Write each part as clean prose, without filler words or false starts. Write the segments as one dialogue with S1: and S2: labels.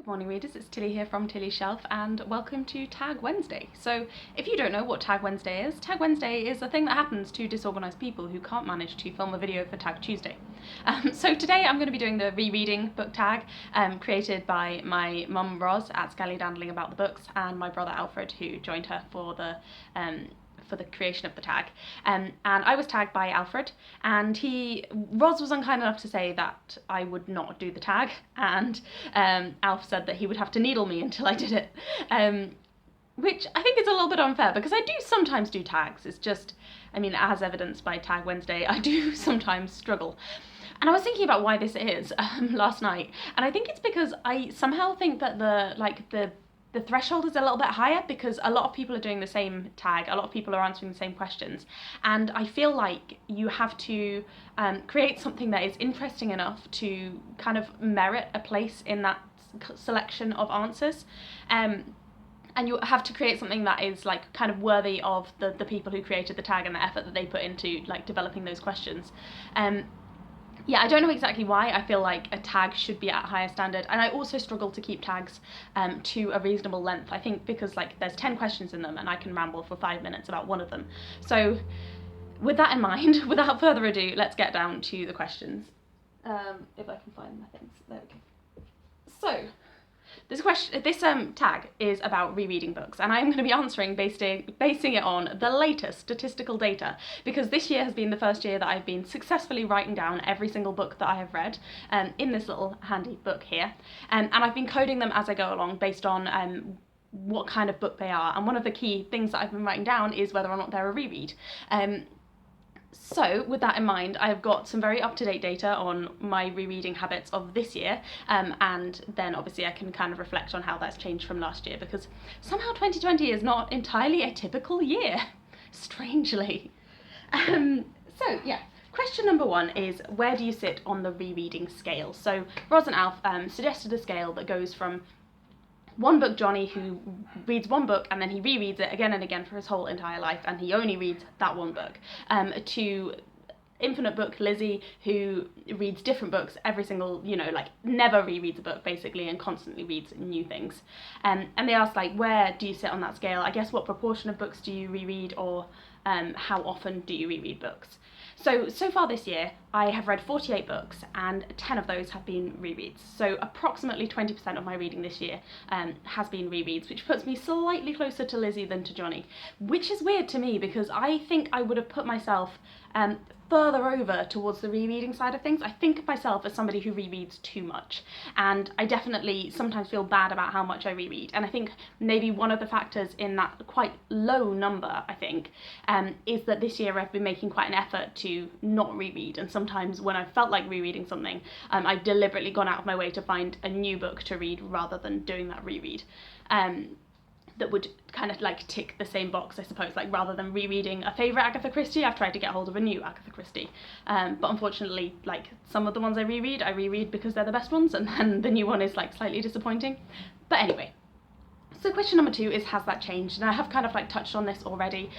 S1: Morning readers, it's Tilly here from Tilly's Shelf and welcome to Tag Wednesday. So if you don't know what Tag Wednesday is a thing that happens to disorganised people who can't manage to film a video for Tag Tuesday. So today I'm going to be doing the Rereading Book Tag created by my mum Roz at Scallydandling About the Books and my brother Alfred, who joined her for the creation of the tag. And I was tagged by Alfred, and Roz was unkind enough to say that I would not do the tag, and Alf said that he would have to needle me until I did it, which I think is a little bit unfair because I do sometimes do tags. It's just, I mean, as evidenced by Tag Wednesday, I do sometimes struggle. And I was thinking about why this is last night, and I think it's because I somehow think that the threshold is a little bit higher because a lot of people are doing the same tag, a lot of people are answering the same questions, and I feel like you have to create something that is interesting enough to kind of merit a place in that selection of answers. And you have to create something that is like kind of worthy of the people who created the tag and the effort that they put into like developing those questions. Yeah, I don't know exactly why I feel like a tag should be at a higher standard, and I also struggle to keep tags to a reasonable length. I think because like there's 10 questions in them and I can ramble for 5 minutes about one of them. So with that in mind, without further ado, let's get down to the questions. If I can find my things, there we go. So this tag is about rereading books, and I'm going to be answering basing it on the latest statistical data, because this year has been the first year that I've been successfully writing down every single book that I have read in this little handy book here, and I've been coding them as I go along based on what kind of book they are, and one of the key things that I've been writing down is whether or not they're a reread. So with that in mind, I've got some very up-to-date data on my rereading habits of this year, and then obviously I can kind of reflect on how that's changed from last year, because somehow 2020 is not entirely a typical year, strangely. So yeah, question number one is, where do you sit on the rereading scale? So Roz and Alf suggested a scale that goes from one book Johnny, who reads one book and then he rereads it again and again for his whole entire life and he only reads that one book, to infinite book Lizzie, who reads different books every single, like never rereads a book basically and constantly reads new things. And they asked like, where do you sit on that scale? I guess what proportion of books do you reread, or how often do you reread books? So far this year, I have read 48 books and 10 of those have been rereads. So approximately 20% of my reading this year has been rereads, which puts me slightly closer to Lizzie than to Johnny, which is weird to me because I think I would have put myself further over towards the rereading side of things. I think of myself as somebody who rereads too much, and I definitely sometimes feel bad about how much I reread, and I think maybe one of the factors in that quite low number, I think, is that this year I've been making quite an effort to not reread, and sometimes when I've felt like rereading something, I've deliberately gone out of my way to find a new book to read rather than doing that reread. That would kind of like tick the same box, I suppose. Like rather than rereading a favourite Agatha Christie, I've tried to get hold of a new Agatha Christie. But unfortunately, like some of the ones I reread because they're the best ones, and then the new one is like slightly disappointing. But anyway. So question number two is, has that changed? And I have kind of like touched on this already,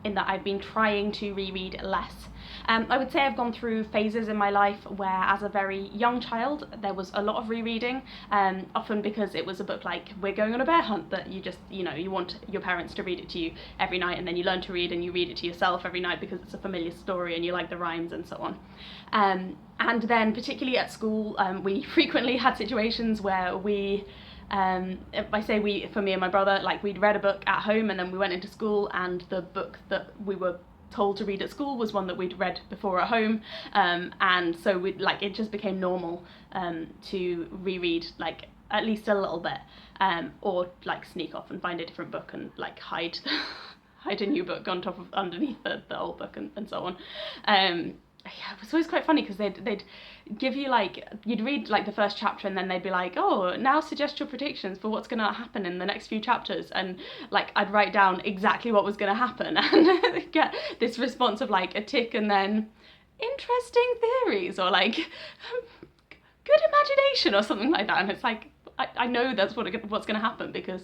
S1: in that I've been trying to reread less. I would say I've gone through phases in my life where as a very young child there was a lot of rereading, often because it was a book like We're Going on a Bear Hunt that you just, you want your parents to read it to you every night, and then you learn to read and you read it to yourself every night because it's a familiar story and you like the rhymes and so on. And then particularly at school, we frequently had situations where I say we, for me and my brother, like we'd read a book at home and then we went into school and the book that we were told to read at school was one that we'd read before at home, and so it just became normal to reread like at least a little bit, or like sneak off and find a different book and like hide a new book underneath the old book and so on. Yeah, it was always quite funny because they'd give you like, you'd read like the first chapter and then they'd be like, oh, now suggest your predictions for what's going to happen in the next few chapters, and like I'd write down exactly what was going to happen and get this response of like a tick and then interesting theories or like good imagination or something like that, and it's like I know that's what's going to happen because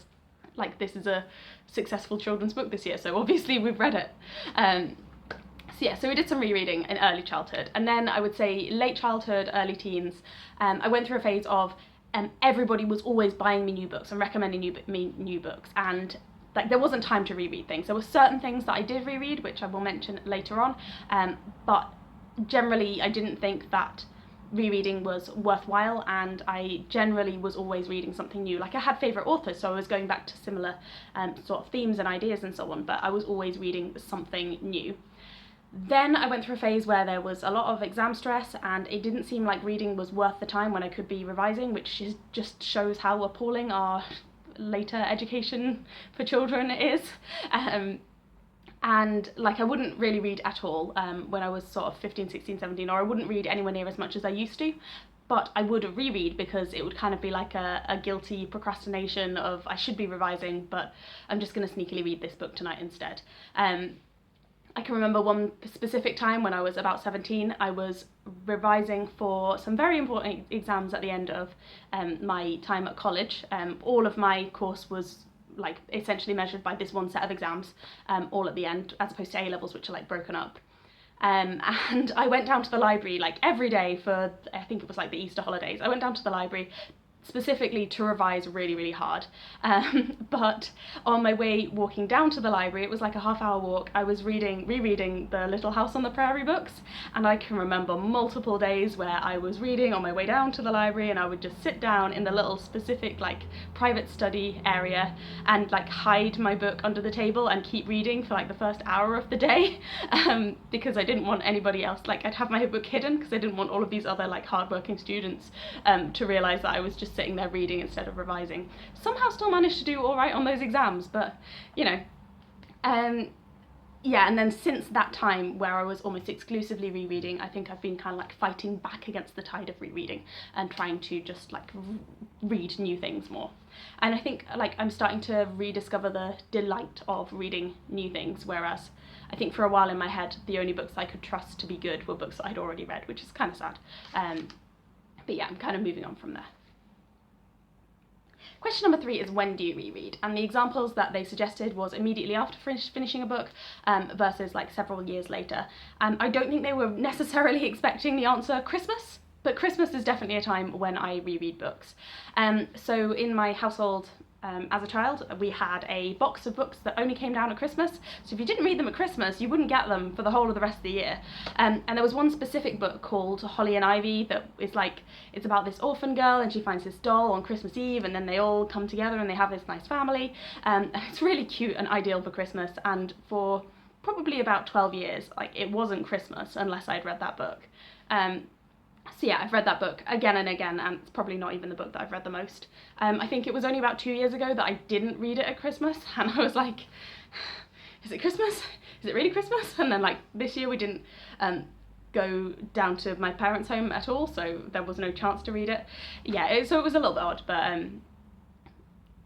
S1: like this is a successful children's book this year, so obviously we've read it. So we did some rereading in early childhood, and then I would say late childhood, early teens, I went through a phase of everybody was always buying me new books and recommending me new books, and like there wasn't time to reread things. There were certain things that I did reread, which I will mention later on, but generally I didn't think that rereading was worthwhile, and I generally was always reading something new. Like I had favourite authors, so I was going back to similar sort of themes and ideas and so on, but I was always reading something new. Then I went through a phase where there was a lot of exam stress, and it didn't seem like reading was worth the time when I could be revising, which just shows how appalling our later education for children is. And like I wouldn't really read at all when I was sort of 15, 16, 17, or I wouldn't read anywhere near as much as I used to, but I would reread because it would kind of be like a guilty procrastination of I should be revising, but I'm just going to sneakily read this book tonight instead. I can remember one specific time when I was about 17, I was revising for some very important exams at the end of my time at college. All of my course was like essentially measured by this one set of exams, all at the end, as opposed to A-levels, which are like broken up. And I went down to the library like every day for, I think it was like the Easter holidays. I went down to the library specifically to revise really, really hard. But on my way walking down to the library, it was like a half-hour walk, I was rereading the Little House on the Prairie books, and I can remember multiple days where I was reading on my way down to the library, and I would just sit down in the little specific like private study area and like hide my book under the table and keep reading for like the first hour of the day, because I didn't want anybody else, like I'd have my book hidden because I didn't want all of these other like hardworking students to realise that I was just sitting there reading instead of revising. Somehow still managed to do all right on those exams, but you know, yeah. And then since that time where I was almost exclusively rereading, I think I've been kind of like fighting back against the tide of rereading and trying to just like read new things more. And I think like I'm starting to rediscover the delight of reading new things, whereas I think for a while in my head the only books I could trust to be good were books that I'd already read, which is kind of sad. But yeah, I'm kind of moving on from there. Question number 3 is, when do you reread? And the examples that they suggested was immediately after finishing a book versus like several years later. I don't think they were necessarily expecting the answer Christmas, but Christmas is definitely a time when I reread books. So in my household, as a child, we had a box of books that only came down at Christmas, so if you didn't read them at Christmas you wouldn't get them for the whole of the rest of the year. And there was one specific book called Holly and Ivy that is like, it's about this orphan girl and she finds this doll on Christmas Eve, and then they all come together and they have this nice family, and it's really cute and ideal for Christmas. And for probably about 12 years like it wasn't Christmas unless I'd read that book. So yeah, I've read that book again and again, and it's probably not even the book that I've read the most. I think it was only about 2 years ago that I didn't read it at Christmas, and I was like, is it Christmas? Is it really Christmas? And then like this year we didn't go down to my parents' home at all, so there was no chance to read it. Yeah, so it was a little bit odd, but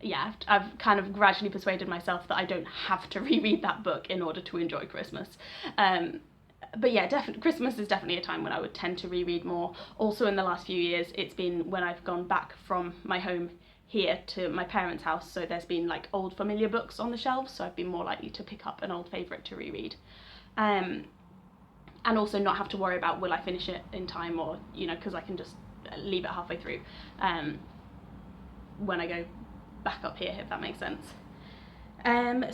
S1: yeah, I've kind of gradually persuaded myself that I don't have to reread that book in order to enjoy Christmas. But yeah, Christmas is definitely a time when I would tend to reread more. Also in the last few years, it's been when I've gone back from my home here to my parents' house, so there's been like old familiar books on the shelves, so I've been more likely to pick up an old favourite to reread. And also not have to worry about will I finish it in time, or, you know, because I can just leave it halfway through when I go back up here, if that makes sense.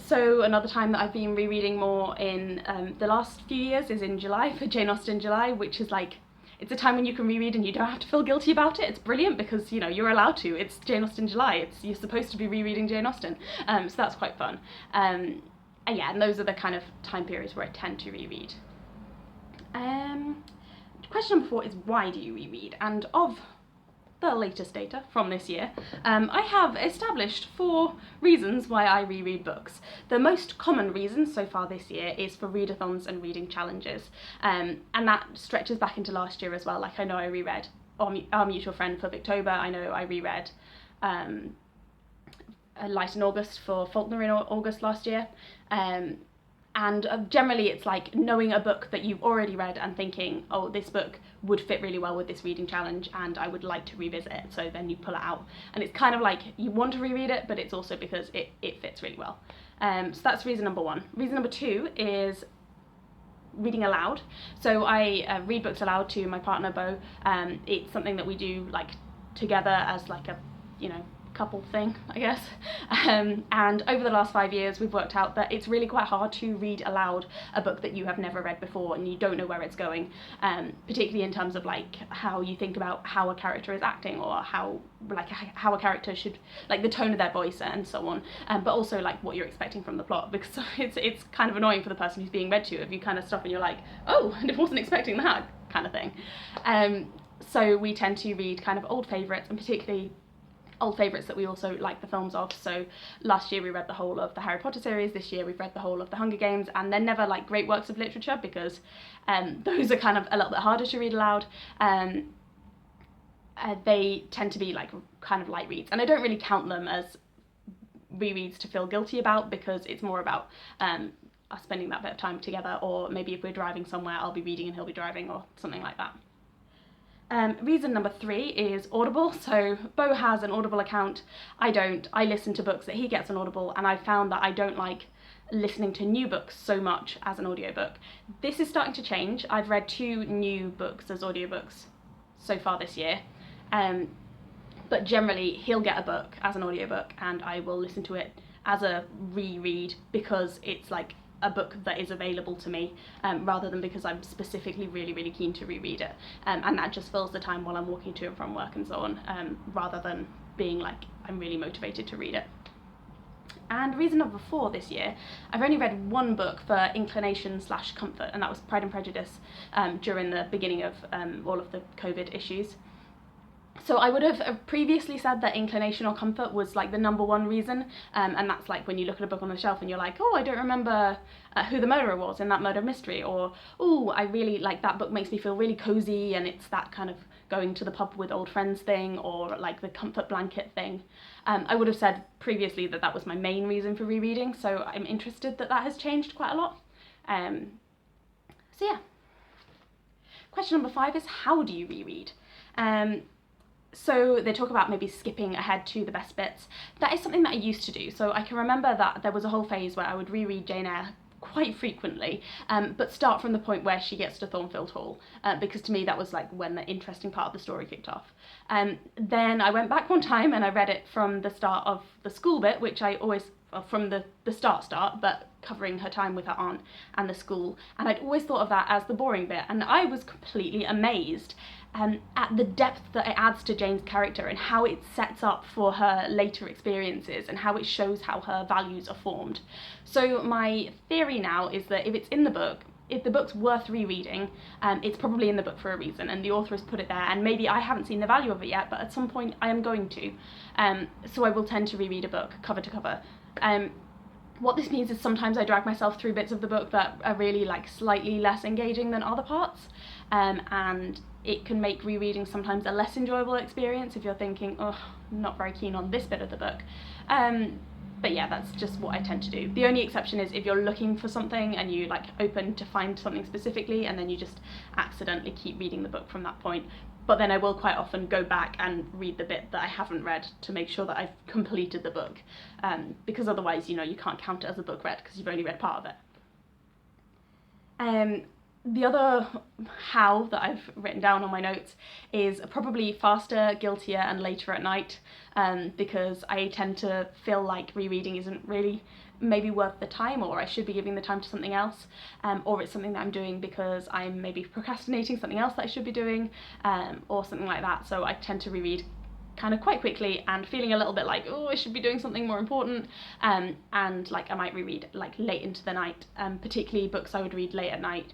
S1: So another time that I've been rereading more in the last few years is in July, for Jane Austen July, which is like, it's a time when you can reread and you don't have to feel guilty about it. It's brilliant because, you know, you're allowed to. It's Jane Austen July. You're supposed to be rereading Jane Austen. So that's quite fun. And yeah, and those are the kind of time periods where I tend to reread. Question number 4 is, why do you reread? And of the latest data from this year, I have established 4 reasons why I reread books. The most common reason so far this year is for readathons and reading challenges, and that stretches back into last year as well. Like, I know I reread Our Mutual Friend for Victober. I know I reread Light in August for Faulkner in August last year. And generally it's like knowing a book that you've already read and thinking, oh, this book would fit really well with this reading challenge and I would like to revisit it, so then you pull it out. And it's kind of like you want to reread it, but it's also because it fits really well. So that's reason number 1. Reason number 2 is reading aloud. So I read books aloud to my partner Beau. It's something that we do like together as like a, couple thing, I guess. And over the last 5 years, we've worked out that it's really quite hard to read aloud a book that you have never read before and you don't know where it's going, particularly in terms of like how you think about how a character is acting, or how a character should, like the tone of their voice and so on, but also like what you're expecting from the plot, because it's kind of annoying for the person who's being read to if you kind of stop and you're like, oh, I wasn't expecting that kind of thing. So we tend to read kind of old favourites, and particularly old favourites that we also like the films of. So last year we read the whole of the Harry Potter series, this year we've read the whole of the Hunger Games, and they're never like great works of literature because those are kind of a little bit harder to read aloud. They tend to be like kind of light reads, and I don't really count them as rereads to feel guilty about, because it's more about us spending that bit of time together, or maybe if we're driving somewhere I'll be reading and he'll be driving, or something like that. Reason number 3 is Audible. So Bo has an Audible account, I don't. I listen to books that he gets on Audible, and I found that I don't like listening to new books so much as an audiobook. This is starting to change. I've read 2 new books as audiobooks so far this year, but generally he'll get a book as an audiobook and I will listen to it as a reread, because it's like a book that is available to me, rather than because I'm specifically really keen to reread it, and that just fills the time while I'm walking to and from work and so on, rather than being like I'm really motivated to read it. And reason number 4 this year, I've only read 1 book for inclination/comfort, and that was Pride and Prejudice, during the beginning of all of the COVID issues. So I would have previously said that inclination or comfort was like the number 1 reason, and that's like when you look at a book on the shelf and you're like, oh, I don't remember who the murderer was in that murder mystery, or oh, I really like that book, makes me feel really cozy, and it's that kind of going to the pub with old friends thing, or like the comfort blanket thing. I would have said previously that that was my main reason for rereading, so I'm interested that that has changed quite a lot. So yeah. Question number 5 is, how do you reread? So they talk about maybe skipping ahead to the best bits. That is something that I used to do. So I can remember that there was a whole phase where I would reread Jane Eyre quite frequently, but start from the point where she gets to Thornfield Hall, because to me that was like when the interesting part of the story kicked off. Then I went back one time and I read it from the start of the school bit, which I always, well, from the start, but covering her time with her aunt and the school, and I'd always thought of that as the boring bit, and I was completely amazed at the depth that it adds to Jane's character, and how it sets up for her later experiences, and how it shows how her values are formed. So my theory now is that if it's in the book, if the book's worth rereading, it's probably in the book for a reason, and the author has put it there, and maybe I haven't seen the value of it yet, but at some point I am going to. So I will tend to reread a book cover to cover. What this means is sometimes I drag myself through bits of the book that are really like slightly less engaging than other parts, and it can make rereading sometimes a less enjoyable experience if you're thinking, oh, I'm not very keen on this bit of the book. But yeah, that's just what I tend to do. The only exception is if you're looking for something and you like open to find something specifically, and then you just accidentally keep reading the book from that point. But then I will quite often go back and read the bit that I haven't read to make sure that I've completed the book, because otherwise, you can't count it as a book read because you've only read part of it. The other how that I've written down on my notes is probably faster, guiltier, and later at night, because I tend to feel like rereading isn't really maybe worth the time, or I should be giving the time to something else, or it's something that I'm doing because I'm maybe procrastinating something else that I should be doing, or something like that. So I tend to reread kind of quite quickly and feeling a little bit like, oh, I should be doing something more important, and like I might reread like late into the night, particularly books I would read late at night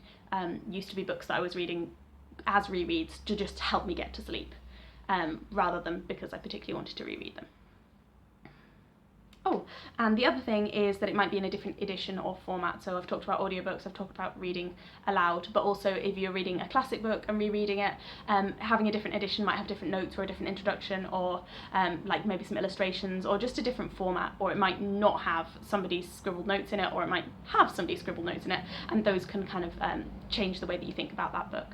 S1: used to be books that I was reading as rereads to just help me get to sleep, rather than because I particularly wanted to reread them. Oh, and the other thing is that it might be in a different edition or format. So I've talked about audiobooks, I've talked about reading aloud, but also if you're reading a classic book and rereading it, having a different edition might have different notes or a different introduction, or like maybe some illustrations, or just a different format, or it might not have somebody's scribbled notes in it, or it might have somebody's scribbled notes in it, and those can kind of change the way that you think about that book.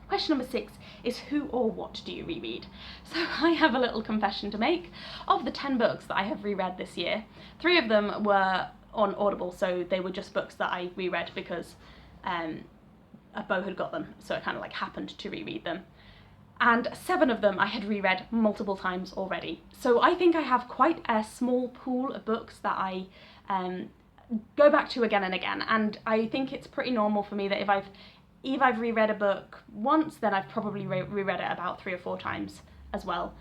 S1: Question number 6 is, who or what do you reread? So I have a little confession to make. Of the 10 books that I have reread this year, 3 of them were on Audible, so they were just books that I reread because a Bo had got them, so I kind of like happened to reread them. and 7 of them I had reread multiple times already. So I think I have quite a small pool of books that I go back to again and again, and I think it's pretty normal for me that if I've reread a book once, then I've probably reread it about 3 or 4 times as well.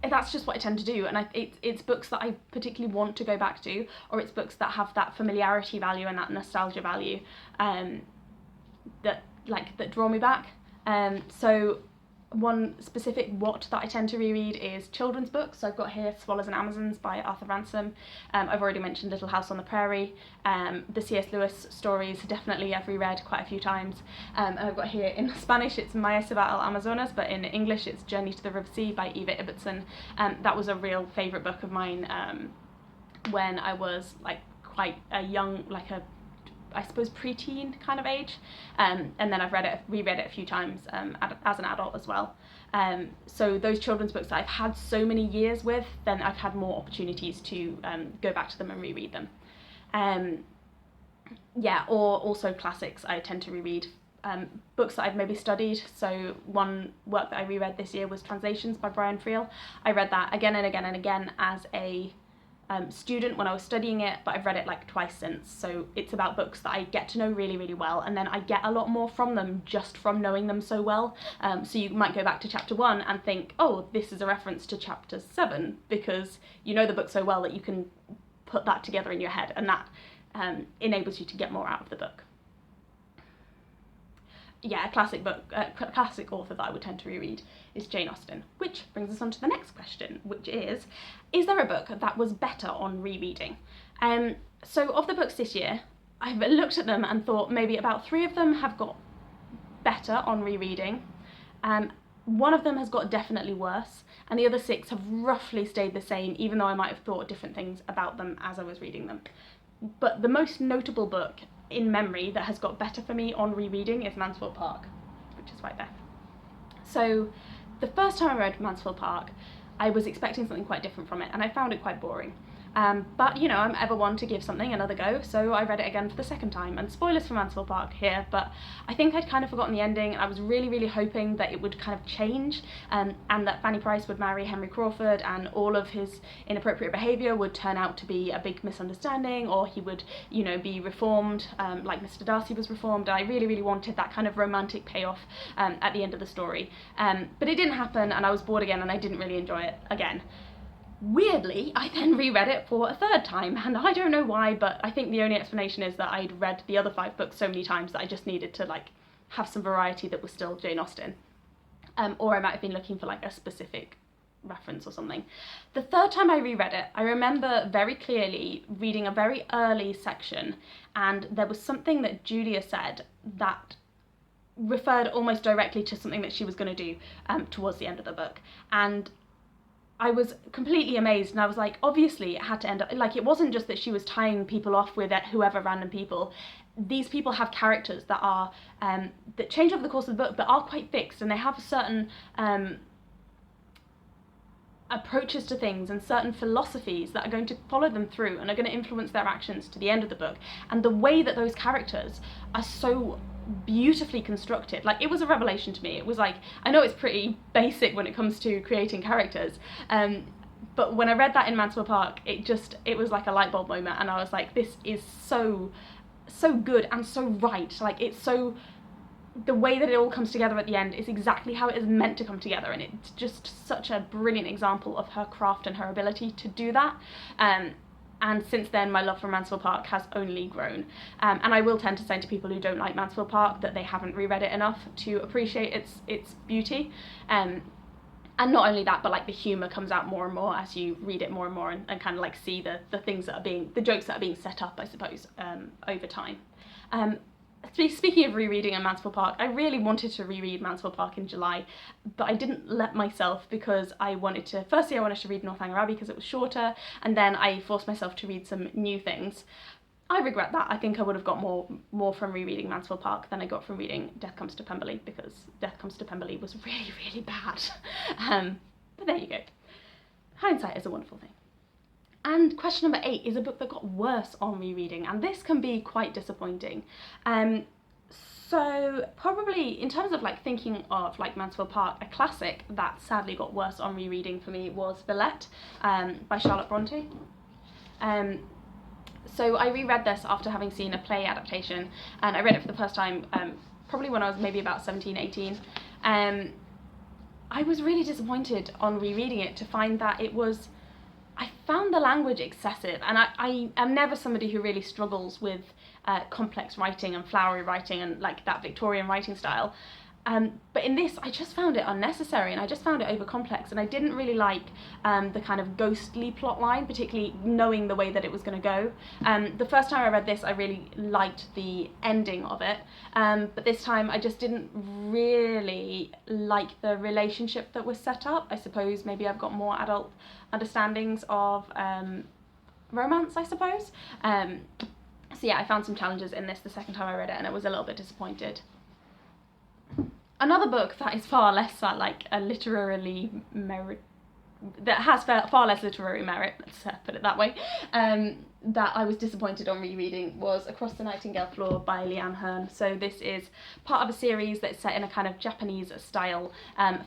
S1: That's just what I tend to do, and it's books that I particularly want to go back to, or it's books that have that familiarity value and that nostalgia value that draw me back. So one specific what that I tend to reread is children's books. So I've got here Swallows and Amazons by Arthur Ransom. I've already mentioned Little House on the Prairie. The C.S. Lewis stories, definitely I've reread quite a few times. And I've got here in Spanish it's Maya se va al Amazonas, but in English it's Journey to the River Sea by Eva Ibbotson. That was a real favourite book of mine when I was like quite a young, I suppose preteen kind of age, and then I've reread it a few times as an adult as well. So those children's books that I've had so many years with, then I've had more opportunities to go back to them and reread them. Or also classics I tend to reread. Books that I've maybe studied. So one work that I reread this year was Translations by Brian Friel. I read that again and again and again as a student when I was studying it, but I've read it like twice since. So it's about books that I get to know really, really well, and then I get a lot more from them just from knowing them so well. So you might go back to chapter 1 and think, oh, this is a reference to chapter 7, because you know the book so well that you can put that together in your head, and that enables you to get more out of the book. A classic author that I would tend to reread is Jane Austen, which brings us on to the next question, which is there a book that was better on rereading? So of the books this year, I've looked at them and thought maybe about 3 of them have got better on rereading. One of them has got definitely worse, and the other 6 have roughly stayed the same, even though I might have thought different things about them as I was reading them. But the most notable book in memory that has got better for me on rereading is Mansfield Park, which is right there. So the first time I read Mansfield Park, I was expecting something quite different from it, and I found it quite boring. But you know, I'm ever one to give something another go, so I read it again for the second time. And spoilers for Mansfield Park here, but I think I'd kind of forgotten the ending, and I was really, really hoping that it would kind of change, and that Fanny Price would marry Henry Crawford, and all of his inappropriate behaviour would turn out to be a big misunderstanding, or he would, you know, be reformed, like Mr. Darcy was reformed. And I really, really wanted that kind of romantic payoff at the end of the story. But it didn't happen, and I was bored again, and I didn't really enjoy it again. Weirdly, I then reread it for a 3rd time, and I don't know why, but I think the only explanation is that I'd read the other 5 books so many times that I just needed to have some variety that was still Jane Austen. Or I might have been looking for a specific reference or something. The 3rd time I reread it, I remember very clearly reading a very early section, and there was something that Julia said that referred almost directly to something that she was going to do towards the end of the book. And I was completely amazed, and I was like, obviously it had to end up, it wasn't just that she was tying people off with whoever random people. These people have characters that are, that change over the course of the book, but are quite fixed, and they have certain approaches to things and certain philosophies that are going to follow them through and are going to influence their actions to the end of the book. And the way that those characters are so beautifully constructed, it was a revelation to me. It was I know it's pretty basic when it comes to creating characters, but when I read that in Mansfield Park, it was like a light bulb moment, and I was like, this is so good and so right. It's so, the way that it all comes together at the end is exactly how it is meant to come together, and it's just such a brilliant example of her craft and her ability to do that. And since then, my love for Mansfield Park has only grown. And I will tend to say to people who don't like Mansfield Park that they haven't reread it enough to appreciate its beauty. And not only that, but the humour comes out more and more as you read it more and more, and kind of see the things that are the jokes that are being set up, I suppose, over time. Speaking of rereading in Mansfield Park, I really wanted to reread Mansfield Park in July, but I didn't let myself, because I wanted to read Northanger Abbey because it was shorter, and then I forced myself to read some new things. I regret that. I think I would have got more from rereading Mansfield Park than I got from reading Death Comes to Pemberley, because Death Comes to Pemberley was really, really bad. But there you go. Hindsight is a wonderful thing. And question number 8 is a book that got worse on rereading, and this can be quite disappointing. So probably in terms of like thinking of like Mansfield Park, a classic that sadly got worse on rereading for me was Villette by Charlotte Bronte. So I reread this after having seen a play adaptation, and I read it for the first time probably when I was maybe about 17, 18. I was really disappointed on rereading it to find that I found the language excessive, and I am never somebody who really struggles with complex writing and flowery writing and like that Victorian writing style. But in this, I just found it unnecessary, and I just found it over complex, and I didn't really like the kind of ghostly plot line, particularly knowing the way that it was going to go. The first time I read this, I really liked the ending of it, but this time I just didn't really like the relationship that was set up. I suppose maybe I've got more adult understandings of romance, I suppose. So yeah, I found some challenges in this the second time I read it, and I was a little bit disappointed. Another book that is far less like a literarily merit, that has far less literary merit, let's put it that way, that I was disappointed on rereading was Across the Nightingale Floor by Leanne Hearn. So this is part of a series that's set in a kind of Japanese style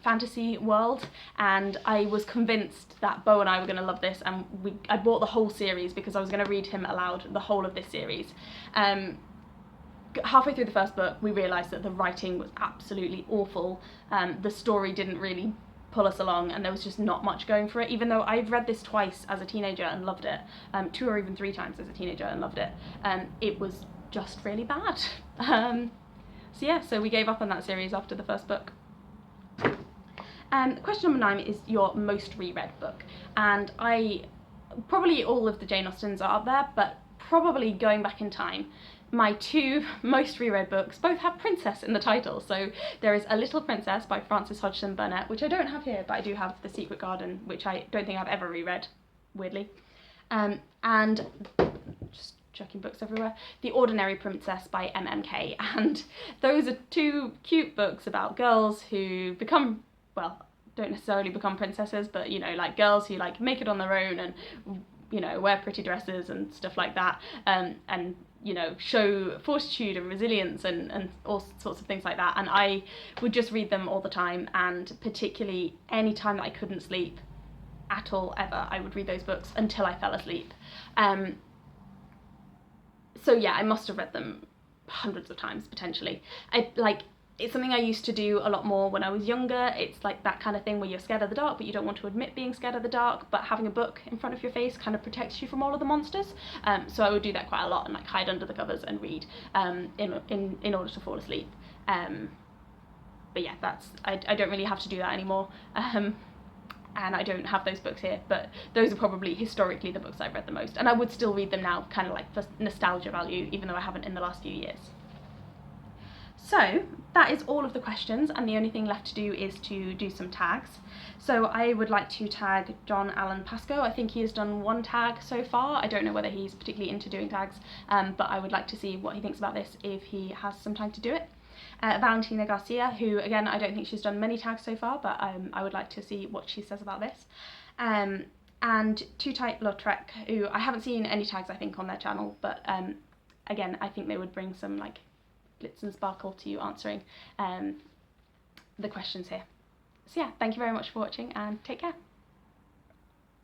S1: fantasy world, and I was convinced that Beau and I were going to love this, and I bought the whole series because I was going to read him aloud the whole of this series. Halfway through the first book, we realised that the writing was absolutely awful. The story didn't really pull us along, and there was just not much going for it, even though I've read this twice as a teenager and loved it, 2 or even 3 times as a teenager and loved it. It was just really bad. So yeah, so we gave up on that series after the first book. Question number 9 is your most reread book, and probably all of the Jane Austens are up there, but probably going back in time, my 2 most reread books both have princess in the title. So there is A Little Princess by Frances Hodgson Burnett, which I don't have here, but I do have The Secret Garden, which I don't think I've ever reread, weirdly. And just chucking books everywhere, The Ordinary Princess by MMK, and those are 2 cute books about girls who become, well, don't necessarily become princesses, but you know, like girls who like make it on their own and, you know, wear pretty dresses and stuff like that, and you know, show fortitude and resilience and all sorts of things like that. And I would just read them all the time, and particularly any time that I couldn't sleep at all ever, I would read those books until I fell asleep. So yeah, I must have read them hundreds of times potentially. It's something I used to do a lot more when I was younger. It's like that kind of thing where you're scared of the dark, but you don't want to admit being scared of the dark, but having a book in front of your face kind of protects you from all of the monsters. So I would do that quite a lot and like hide under the covers and read in order to fall asleep. But yeah, I don't really have to do that anymore. And I don't have those books here, but those are probably historically the books I've read the most. And I would still read them now, kind of like for nostalgia value, even though I haven't in the last few years. So that is all of the questions, and the only thing left to do is to do some tags. So I would like to tag John Allen Pascoe. I think he has done 1 tag so far. I don't know whether he's particularly into doing tags, but I would like to see what he thinks about this if he has some time to do it. Valentina Garcia, who again, I don't think she's done many tags so far, but I would like to see what she says about this. And Tootight Lautrec, who I haven't seen any tags I think on their channel, but again, I think they would bring some like glitz and sparkle to you answering the questions here. So yeah, thank you very much for watching, and take care.